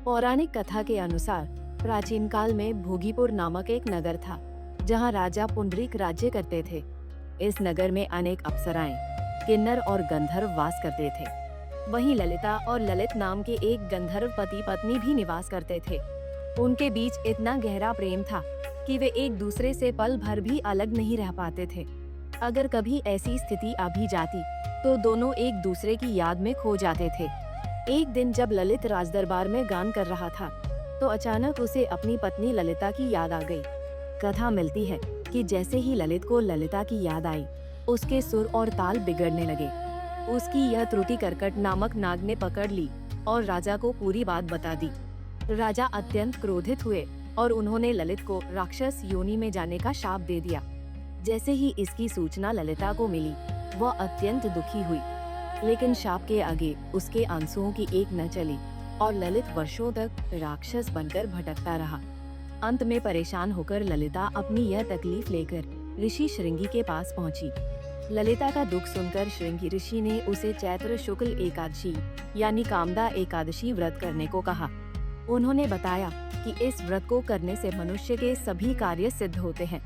पौराणिक कथा के अनुसार प्राचीन काल में भोगीपुर नामक एक नगर था, जहां राजा पुंडरीक राज्य करते थे। इस नगर में अनेक अप्सराएं, किन्नर और गंधर्व वास करते थे। वहीं ललिता और ललित नाम के एक गंधर्व पति पत्नी भी निवास करते थे। उनके बीच इतना गहरा प्रेम था कि वे एक दूसरे से पल भर भी अलग नहीं रह पाते थे। अगर कभी ऐसी स्थिति आ भी जाती तो दोनों एक दूसरे की याद में खो जाते थे। एक दिन जब ललित राजदरबार में गान कर रहा था तो अचानक उसे अपनी पत्नी ललिता की याद आ गई। कथा मिलती है कि जैसे ही ललित को ललिता की याद आई, उसके सुर और ताल बिगड़ने लगे। उसकी यह त्रुटि कर्कट नामक नाग ने पकड़ ली और राजा को पूरी बात बता दी। राजा अत्यंत क्रोधित हुए और उन्होंने ललित को राक्षस योनि में जाने का शाप दे दिया। जैसे ही इसकी सूचना ललिता को मिली, वह अत्यंत दुखी हुई, लेकिन शाप के आगे उसके आंसुओं की एक न चली और ललित वर्षों तक राक्षस बनकर भटकता रहा। अंत में परेशान होकर ललिता अपनी यह तकलीफ लेकर ऋषि श्रृंगी के पास पहुंची। ललिता का दुख सुनकर श्रृंगी ऋषि ने उसे चैत्र शुक्ल एकादशी यानी कामदा एकादशी व्रत करने को कहा। उन्होंने बताया कि इस व्रत को करने से मनुष्य के सभी कार्य सिद्ध होते हैं।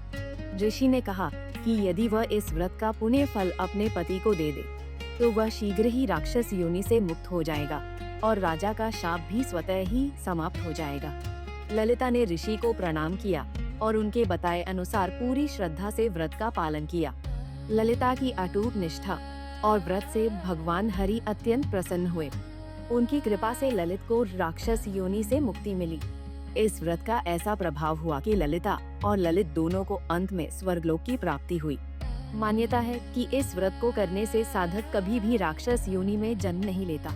ऋषि ने कहा कि यदि वह इस व्रत का पुण्य फल अपने पति को दे दे तो वह शीघ्र ही राक्षस योनि से मुक्त हो जाएगा और राजा का शाप भी स्वतः ही समाप्त हो जाएगा। ललिता ने ऋषि को प्रणाम किया और उनके बताए अनुसार पूरी श्रद्धा से व्रत का पालन किया। ललिता की अटूट निष्ठा और व्रत से भगवान हरि अत्यंत प्रसन्न हुए। उनकी कृपा से ललित को राक्षस योनि से मुक्ति मिली। इस व्रत का ऐसा प्रभाव हुआ कि ललिता और ललित दोनों को अंत में स्वर्गलोक की प्राप्ति हुई। मान्यता है कि इस व्रत को करने से साधक कभी भी राक्षस योनि में जन्म नहीं लेता।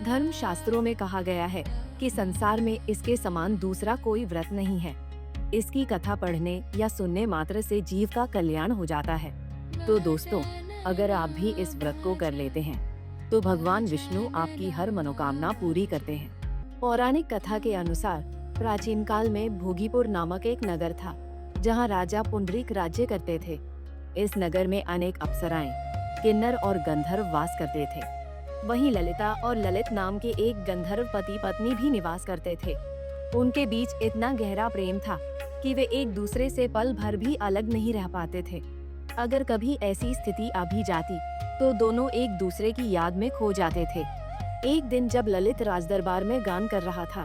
धर्म शास्त्रों में कहा गया है कि संसार में इसके समान दूसरा कोई व्रत नहीं है। इसकी कथा पढ़ने या सुनने मात्र से जीव का कल्याण हो जाता है। तो दोस्तों, अगर आप भी इस व्रत को कर लेते हैं तो भगवान विष्णु आपकी हर मनोकामना पूरी करते हैं। पौराणिक कथा के अनुसार प्राचीन काल में भोगीपुर नामक एक नगर था, जहां राजा पुंडरीक राज्य करते थे। इस नगर में अनेक अप्सराएं, किन्नर और गंधर्व वास करते थे। वहीं ललिता और ललित नाम के एक गंधर्व पति पत्नी भी निवास करते थे। उनके बीच इतना गहरा प्रेम था कि वे एक दूसरे से पल भर भी अलग नहीं रह पाते थे। अगर कभी ऐसी स्थिति आ भी जाती तो दोनों एक दूसरे की याद में खो जाते थे। एक दिन जब ललित राजदरबार में गान कर रहा था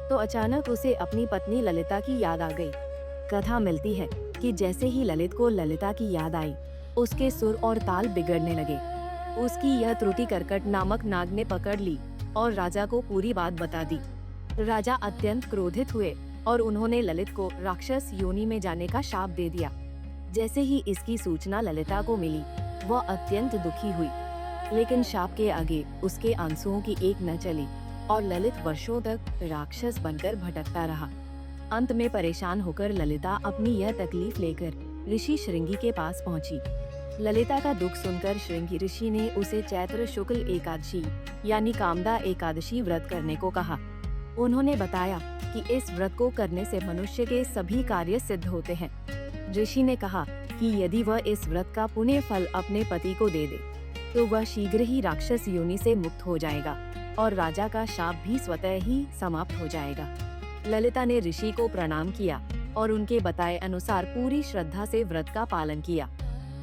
तो अचानक उसे अपनी पत्नी ललिता की याद आ गई। कथा मिलती है कि जैसे ही ललित को ललिता की याद आई, उसके सुर और ताल बिगड़ने लगे। उसकी यह त्रुटि कर्कट नामक नाग ने पकड़ ली और राजा को पूरी बात बता दी। राजा अत्यंत क्रोधित हुए और उन्होंने ललित को राक्षस योनि में जाने का शाप दे दिया। जैसे ही इसकी सूचना ललिता को मिली, वह अत्यंत दुखी हुई, लेकिन शाप के आगे उसके आंसुओं की एक न चली और ललित वर्षों तक राक्षस बनकर भटकता रहा। अंत में परेशान होकर ललिता अपनी यह तकलीफ लेकर ऋषि श्रृंगी के पास पहुंची। ललिता का दुख सुनकर श्रृंगी ऋषि ने उसे चैत्र शुक्ल एकादशी यानी कामदा एकादशी व्रत करने को कहा। उन्होंने बताया कि इस व्रत को करने से मनुष्य के सभी कार्य सिद्ध होते हैं। ऋषि ने कहा कि यदि वह इस व्रत का पुण्य फल अपने पति को दे दे तो वह शीघ्र ही राक्षस योनि से मुक्त हो जाएगा और राजा का शाप भी स्वतः ही समाप्त हो जाएगा। ललिता ने ऋषि को प्रणाम किया और उनके बताए अनुसार पूरी श्रद्धा से व्रत का पालन किया।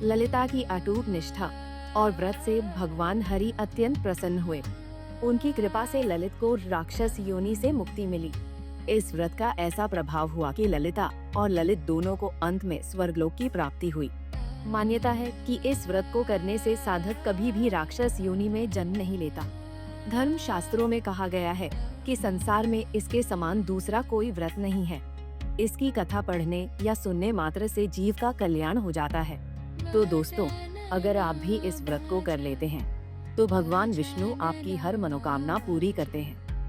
ललिता की अटूट निष्ठा और व्रत से भगवान हरि अत्यंत प्रसन्न हुए। उनकी कृपा से ललित को राक्षस योनि से मुक्ति मिली। इस व्रत का ऐसा प्रभाव हुआ कि ललिता और ललित दोनों को अंत में स्वर्गलोक की प्राप्ति हुई। मान्यता है कि इस व्रत को करने से साधक कभी भी राक्षस योनि में जन्म नहीं लेता। धर्म शास्त्रों में कहा गया है कि संसार में इसके समान दूसरा कोई व्रत नहीं है। इसकी कथा पढ़ने या सुनने मात्र से जीव का कल्याण हो जाता है। तो दोस्तों, अगर आप भी इस व्रत को कर लेते हैं तो भगवान विष्णु आपकी हर मनोकामना पूरी करते हैं।